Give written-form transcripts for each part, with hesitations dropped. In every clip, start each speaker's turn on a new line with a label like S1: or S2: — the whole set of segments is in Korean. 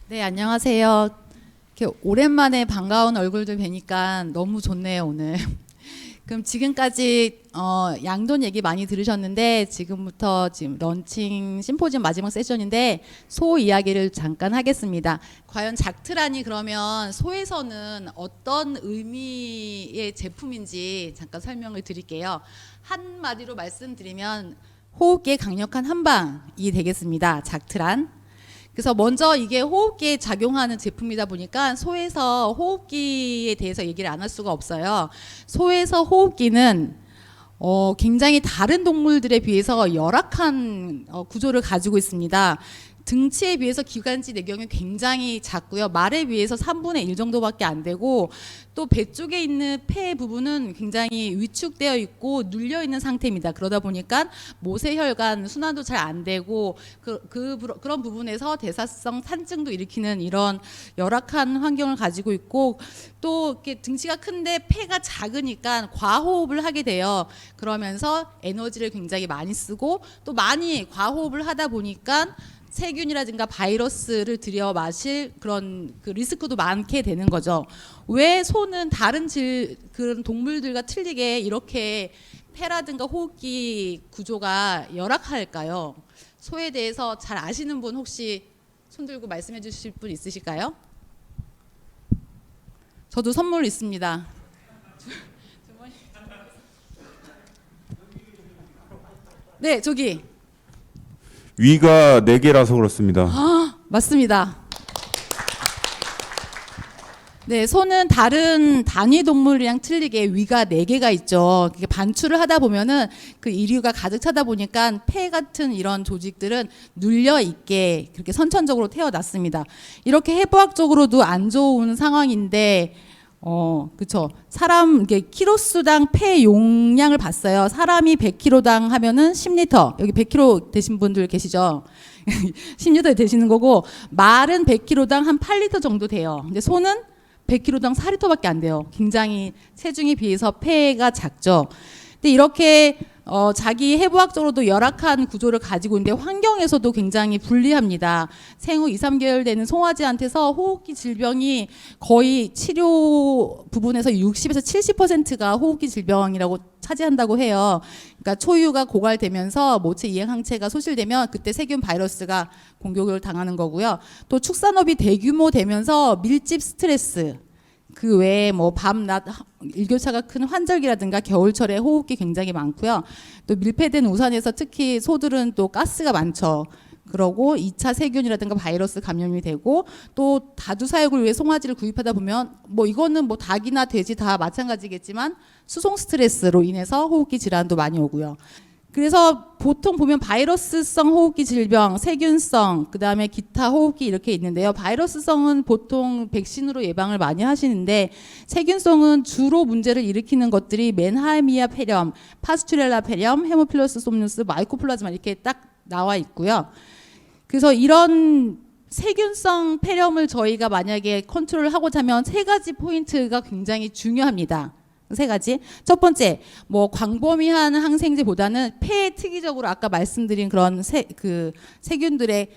S1: 네, 안녕하세요. 이렇게 오랜만에 반가운 얼굴들 뵈니까 너무 좋네요, 오늘. 그럼 지금까지 양돈 얘기 많이 들으셨는데 지금부터 지금 런칭 심포지엄 마지막 세션인데 소 이야기를 잠깐 하겠습니다. 과연 작트란이 그러면 소에서는 어떤 의미의 제품인지 잠깐 설명을 드릴게요. 한마디로 말씀드리면 호흡기에 강력한 한방이 되겠습니다. 작트란. 그래서 먼저 이게 호흡기에 작용하는 제품이다 보니까 소에서 호흡기에 대해서 얘기를 안 할 수가 없어요. 소에서 호흡기는 굉장히 다른 동물들에 비해서 열악한 구조를 가지고 있습니다. 등치에 비해서 기관지 내경이 굉장히 작고요. 말에 비해서 3분의 1 정도밖에 안 되고 또 배 쪽에 있는 폐 부분은 굉장히 위축되어 있고 눌려 있는 상태입니다. 그러다 보니까 모세혈관 순환도 잘 안 되고 그런 부분에서 대사성 산증도 일으키는 이런 열악한 환경을 가지고 있고 또 이렇게 등치가 큰데 폐가 작으니까 과호흡을 하게 돼요. 그러면서 에너지를 굉장히 많이 쓰고 또 많이 과호흡을 하다 보니까 세균이라든가 바이러스를 들여 마실 그런 그 리스크도 많게 되는 거죠. 왜 소는 다른 그런 동물들과 틀리게 이렇게 폐라든가 호흡기 구조가 열악할까요? 소에 대해서 잘 아시는 분 혹시 손 들고 말씀해 주실 분 있으실까요? 저도 선물 있습니다. 네, 저기.
S2: 위가 4개라서 그렇습니다.
S1: 맞습니다. 네, 소는 다른 단위 동물이랑 틀리게 위가 4개가 있죠. 반출을 하다 보면은 그 이류가 가득 차다 보니까 폐 같은 이런 조직들은 눌려 있게 그렇게 선천적으로 태어났습니다. 이렇게 해부학적으로도 안 좋은 상황인데 그쵸. 사람, 이게 키로수당 폐 용량을 봤어요. 사람이 100kg당 하면은 10리터. 여기 100kg 되신 분들 계시죠? 10리터 되시는 거고, 말은 100kg당 한 8리터 정도 돼요. 근데 소는 100kg당 4리터밖에 안 돼요. 굉장히 체중에 비해서 폐가 작죠. 근데 이렇게 자기 해부학적으로도 열악한 구조를 가지고 있는데 환경에서도 굉장히 불리합니다. 생후 2, 3개월 되는 송아지한테서 호흡기 질병이 거의 치료 부분에서 60에서 70%가 호흡기 질병이라고 차지한다고 해요. 그러니까 초유가 고갈되면서 모체 이행 항체가 소실되면 그때 세균 바이러스가 공격을 당하는 거고요. 또 축산업이 대규모 되면서 밀집 스트레스 그 외에 뭐 밤낮 일교차가 큰 환절기라든가 겨울철에 호흡기 굉장히 많고요. 또 밀폐된 우산에서 특히 소들은 또 가스가 많죠. 그러고 2차 세균이라든가 바이러스 감염이 되고 또 다주 사육을 위해 송아지를 구입하다 보면 뭐 이거는 뭐 닭이나 돼지 다 마찬가지겠지만 수송 스트레스로 인해서 호흡기 질환도 많이 오고요. 그래서 보통 보면 바이러스성 호흡기 질병, 세균성, 그다음에 기타 호흡기 이렇게 있는데요. 바이러스성은 보통 백신으로 예방을 많이 하시는데 세균성은 주로 문제를 일으키는 것들이 맨하이미아 폐렴, 파스투렐라 폐렴, 헤모필러스 솜누스, 마이코플라즈마 이렇게 딱 나와 있고요. 그래서 이런 세균성 폐렴을 저희가 만약에 컨트롤을 하고자 하면 3가지 포인트가 굉장히 중요합니다. 3가지. 첫 번째, 뭐 광범위한 항생제보다는 폐에 특이적으로 아까 말씀드린 그런 세균들의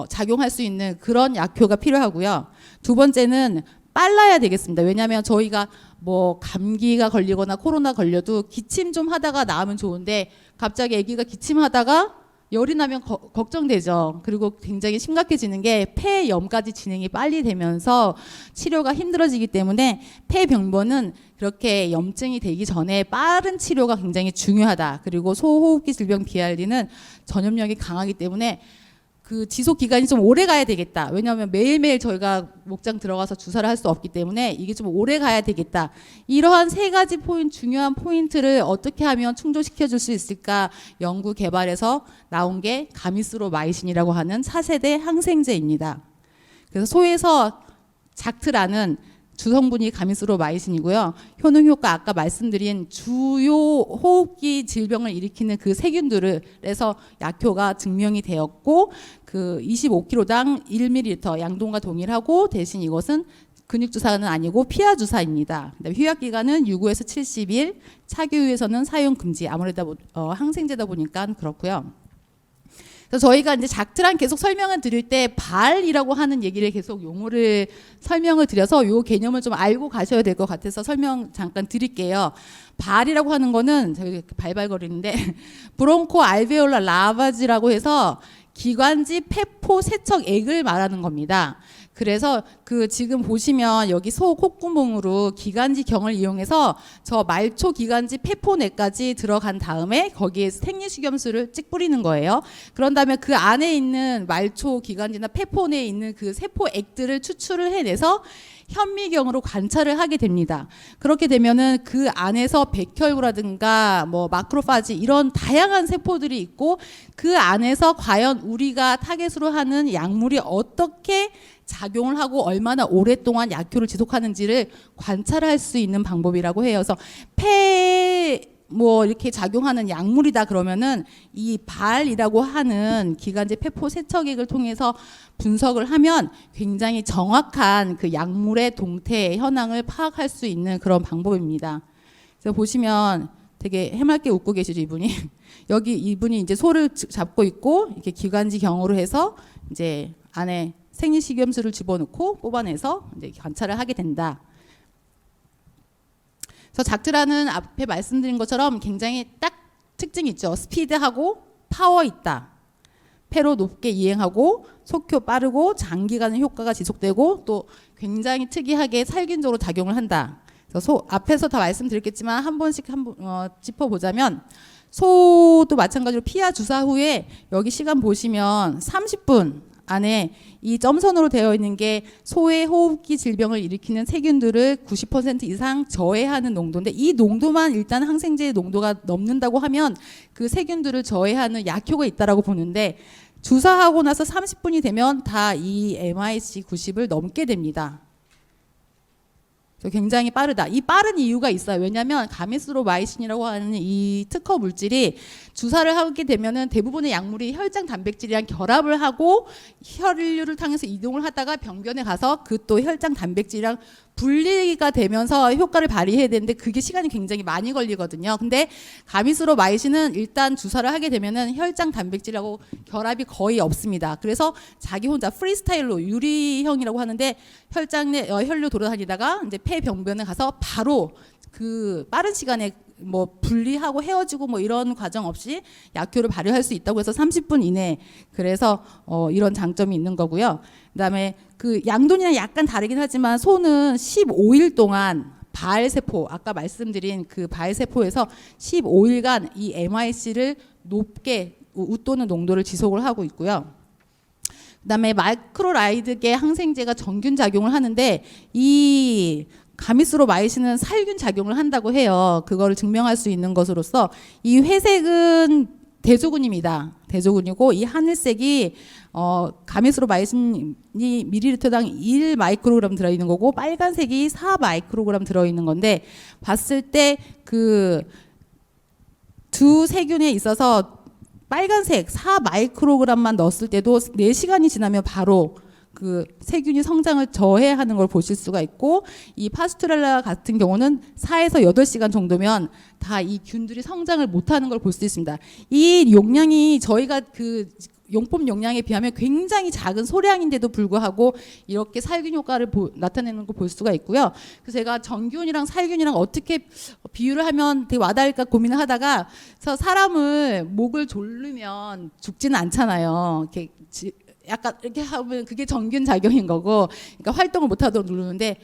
S1: 작용할 수 있는 그런 약효가 필요하고요. 두 번째는 빨라야 되겠습니다. 왜냐하면 저희가 뭐 감기가 걸리거나 코로나 걸려도 기침 좀 하다가 나으면 좋은데 갑자기 아기가 기침하다가 열이 나면 걱정되죠. 그리고 굉장히 심각해지는 게 폐염까지 진행이 빨리 되면서 치료가 힘들어지기 때문에 폐병변은 그렇게 염증이 되기 전에 빠른 치료가 굉장히 중요하다. 그리고 소호흡기 질병 BRD는 전염력이 강하기 때문에 그 지속 기간이 좀 오래 가야 되겠다. 왜냐하면 매일매일 저희가 목장 들어가서 주사를 할 수 없기 때문에 이게 좀 오래 가야 되겠다. 이러한 3가지 중요한 포인트를 어떻게 하면 충족시켜 줄 수 있을까 연구 개발해서 나온 게 가미스로마이신이라고 하는 4세대 항생제입니다. 그래서 소에서 작트라는 주성분이 가미스로마이신이고요. 효능 효과 아까 말씀드린 주요 호흡기 질병을 일으키는 그 세균들에서 약효가 증명이 되었고 그 25kg당 1ml 양동과 동일하고 대신 이것은 근육 주사는 아니고 피하 주사입니다. 휴약 기간은 65에서 70일, 차기 후에서는 사용 금지. 아무래도 항생제다 보니까 그렇고요. 그래서 저희가 이제 작트란 계속 설명을 드릴 때 발이라고 하는 얘기를 계속 용어를 설명을 드려서 요 개념을 좀 알고 가셔야 될 것 같아서 설명 잠깐 드릴게요. 발이라고 하는 거는 저희 발발거리는데 브론코 알베올라 라바지라고 해서 기관지 폐포 세척액을 말하는 겁니다. 그래서 그 지금 보시면 여기 소 콧구멍으로 기관지 경을 이용해서 저 말초 기관지 폐포내까지 들어간 다음에 거기에 생리식염수를 찍 뿌리는 거예요. 그런 다음에 그 안에 있는 말초 기관지나 폐포내에 있는 그 세포액들을 추출을 해내서 현미경으로 관찰을 하게 됩니다. 그렇게 되면은 그 안에서 백혈구라든가 뭐 마크로파지 이런 다양한 세포들이 있고 그 안에서 과연 우리가 타겟으로 하는 약물이 어떻게 작용을 하고 얼마나 오랫동안 약효를 지속하는지를 관찰할 수 있는 방법이라고 해요. 그래서 뭐 이렇게 작용하는 약물이다 그러면은 이 발이라고 하는 기관지 폐포 세척액을 통해서 분석을 하면 굉장히 정확한 그 약물의 동태 현황을 파악할 수 있는 그런 방법입니다. 그래서 보시면 되게 해맑게 웃고 계시죠, 이분이. 여기 이분이 이제 소를 잡고 있고 이렇게 기관지 경으로 해서 이제 안에 생리식염수를 집어넣고 뽑아내서 이제 관찰을 하게 된다. 그래서 작트라는 앞에 말씀드린 것처럼 굉장히 딱 특징이 있죠. 스피드하고 파워 있다. 폐로 높게 이행하고 속효 빠르고 장기간의 효과가 지속되고 또 굉장히 특이하게 살균적으로 작용을 한다. 그래서 앞에서 다 말씀드렸겠지만 한 번씩 짚어보자면 소도 마찬가지로 피하 주사 후에 여기 시간 보시면 30분 안에 이 점선으로 되어 있는 게 소의 호흡기 질병을 일으키는 세균들을 90% 이상 저해하는 농도인데 이 농도만 일단 항생제의 농도가 넘는다고 하면 그 세균들을 저해하는 약효가 있다라고 보는데 주사하고 나서 30분이 되면 다 이 MIC 90을 넘게 됩니다. 굉장히 빠르다. 이 빠른 이유가 있어요. 왜냐하면 가미스로마이신이라고 하는 이 특허 물질이 주사를 하게 되면은 대부분의 약물이 혈장 단백질이랑 결합을 하고 혈류를 통해서 이동을 하다가 병변에 가서 그 또 혈장 단백질이랑 분리가 되면서 효과를 발휘해야 되는데 그게 시간이 굉장히 많이 걸리거든요. 근데 가미스로마이신은 일단 주사를 하게 되면은 혈장 단백질하고 결합이 거의 없습니다. 그래서 자기 혼자 프리스타일로 유리형이라고 하는데 혈장 내 혈류 돌아다니다가 이제 폐 병변에 가서 바로 그 빠른 시간에 뭐 분리하고 헤어지고 뭐 이런 과정 없이 약효를 발휘할 수 있다고 해서 30분 이내. 그래서 이런 장점이 있는 거고요. 그다음에 그 양돈이랑 약간 다르긴 하지만 소는 15일 동안 발세포 아까 말씀드린 그 발세포에서 15일간 이 MIC를 높게 웃도는 농도를 지속을 하고 있고요. 그다음에 마크로라이드계 항생제가 정균 작용을 하는데 이 가미스로마이신은 살균 작용을 한다고 해요. 그거를 증명할 수 있는 것으로서 이 회색은 대조군입니다. 대조군이고 이 하늘색이 가미스로마이신이 밀리리터당 1 마이크로그램 들어있는 거고 빨간색이 4 마이크로그램 들어있는 건데 봤을 때 그 두 세균에 있어서 빨간색 4 마이크로그램만 넣었을 때도 4시간이 지나면 바로 그 세균이 성장을 저해하는 걸 보실 수가 있고 이 파스투렐라 같은 경우는 4에서 8시간 정도면 다 이 균들이 성장을 못하는 걸 볼 수 있습니다. 이 용량이 저희가 그 용법 용량에 비하면 굉장히 작은 소량인데도 불구하고 이렇게 살균 효과를 나타내는 걸 볼 수가 있고요. 그래서 제가 정균이랑 살균이랑 어떻게 비유를 하면 되게 와닿을까 고민을 하다가 사람을 목을 조르면 죽지는 않잖아요. 이렇게 약간 이렇게 하면 그게 정균 작용인 거고, 그러니까 활동을 못하도록 누르는데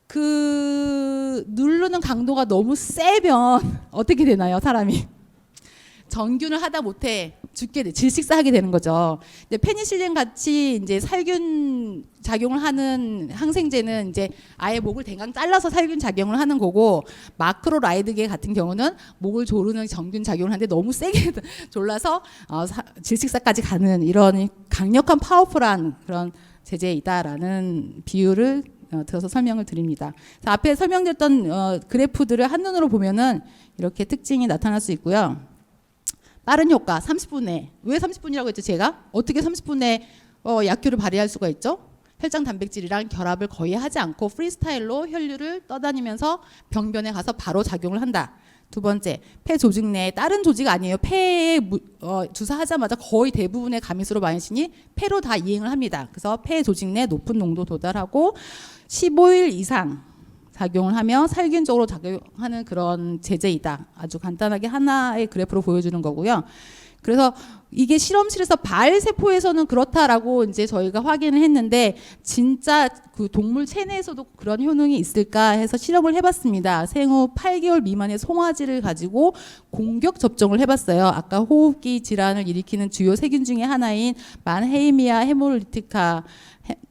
S1: 그 누르는 강도가 너무 세면 어떻게 되나요, 사람이? 정균을 하다 못해 죽게 돼, 질식사하게 되는 거죠. 근데 페니실린 같이 이제 살균 작용을 하는 항생제는 이제 아예 목을 대강 잘라서 살균 작용을 하는 거고, 마크로라이드계 같은 경우는 목을 조르는 정균 작용을 하는데 너무 세게 졸라서 질식사까지 가는 이런 강력한 파워풀한 그런 제제이다라는 비유를 들어서 설명을 드립니다. 앞에 설명드렸던 그래프들을 한눈으로 보면은 이렇게 특징이 나타날 수 있고요. 빠른 효과 30분 내에. 왜 30분이라고 했죠, 제가? 어떻게 30분 내에 약효를 발휘할 수가 있죠? 혈장 단백질이랑 결합을 거의 하지 않고 프리스타일로 혈류를 떠다니면서 병변에 가서 바로 작용을 한다. 두 번째, 폐 조직 내에 다른 조직 아니에요. 폐에 주사하자마자 거의 대부분의 가미수로 마이신이 폐로 다 이행을 합니다. 그래서 폐 조직 내 높은 농도 도달하고 15일 이상 작용을 하며 살균적으로 작용하는 그런 제제이다. 아주 간단하게 하나의 그래프로 보여주는 거고요. 그래서 이게 실험실에서 발 세포에서는 그렇다라고 이제 저희가 확인을 했는데 진짜 그 동물 체내에서도 그런 효능이 있을까 해서 실험을 해봤습니다. 생후 8개월 미만의 송아지를 가지고 공격 접종을 해봤어요. 아까 호흡기 질환을 일으키는 주요 세균 중에 하나인 만헤이미아 헤모리티카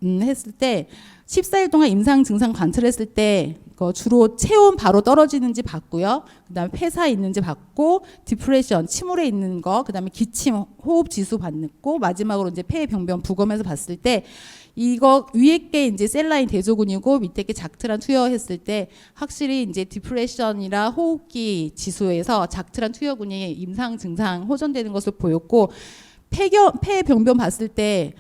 S1: 했을 때 14일 동안 임상 증상 관찰했을 때 주로 체온 바로 떨어지는지 봤고요. 그다음에 폐사에 있는지 봤고, 디프레션 침울해 있는 거, 그다음에 기침, 호흡 지수 봤고, 마지막으로 이제 폐 병변 부검해서 봤을 때 이거 위에 게 이제 셀라인 대조군이고 밑에 게 작트란 투여했을 때 확실히 이제 디프레션이나 호흡기 지수에서 작트란 투여군이 임상 증상 호전되는 것을 보였고, 폐 병변 봤을 때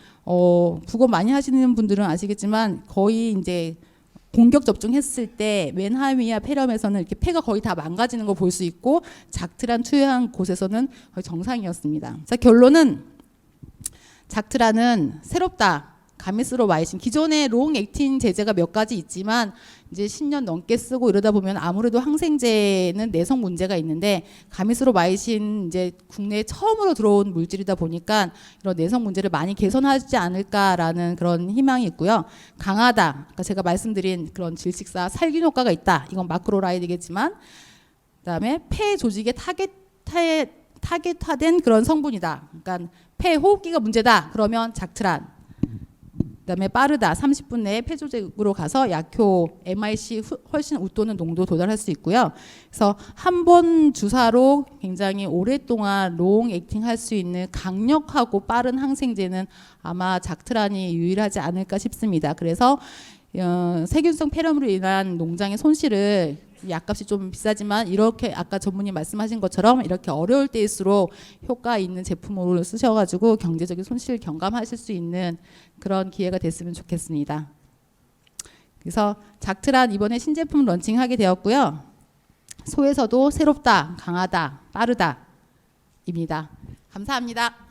S1: 부검 많이 하시는 분들은 아시겠지만 거의 이제 공격 접종했을 때 맨하미아 폐렴에서는 이렇게 폐가 거의 다 망가지는 거 볼 수 있고 작트란 투여한 곳에서는 거의 정상이었습니다. 자, 결론은 작트란은 새롭다. 가미스로마이신 기존에 롱 액틴 제제가 몇 가지 있지만 이제 10년 넘게 쓰고 이러다 보면 아무래도 항생제는 내성 문제가 있는데 가미스로마이신 이제 국내에 처음으로 들어온 물질이다 보니까 이런 내성 문제를 많이 개선하지 않을까라는 그런 희망이 있고요. 강하다. 아까 제가 말씀드린 그런 질식사 살균 효과가 있다. 이건 마크로라이드겠지만 그다음에 폐 조직에 타겟화된 그런 성분이다. 그러니까 폐 호흡기가 문제다. 그러면 작트란. 그다음에 빠르다. 30분 내에 폐조직으로 가서 약효 MIC 훨씬 웃도는 농도 도달할 수 있고요. 그래서 한 번 주사로 굉장히 오랫동안 롱 액팅 할 수 있는 강력하고 빠른 항생제는 아마 작트란이 유일하지 않을까 싶습니다. 그래서 세균성 폐렴으로 인한 농장의 손실을 약값이 좀 비싸지만 이렇게 아까 전문의 말씀하신 것처럼 이렇게 어려울 때일수록 효과 있는 제품으로 쓰셔가지고 경제적인 손실 경감하실 수 있는 그런 기회가 됐으면 좋겠습니다. 그래서 작트란 이번에 신제품 런칭하게 되었고요. 소에서도 새롭다, 강하다, 빠르다 입니다. 감사합니다.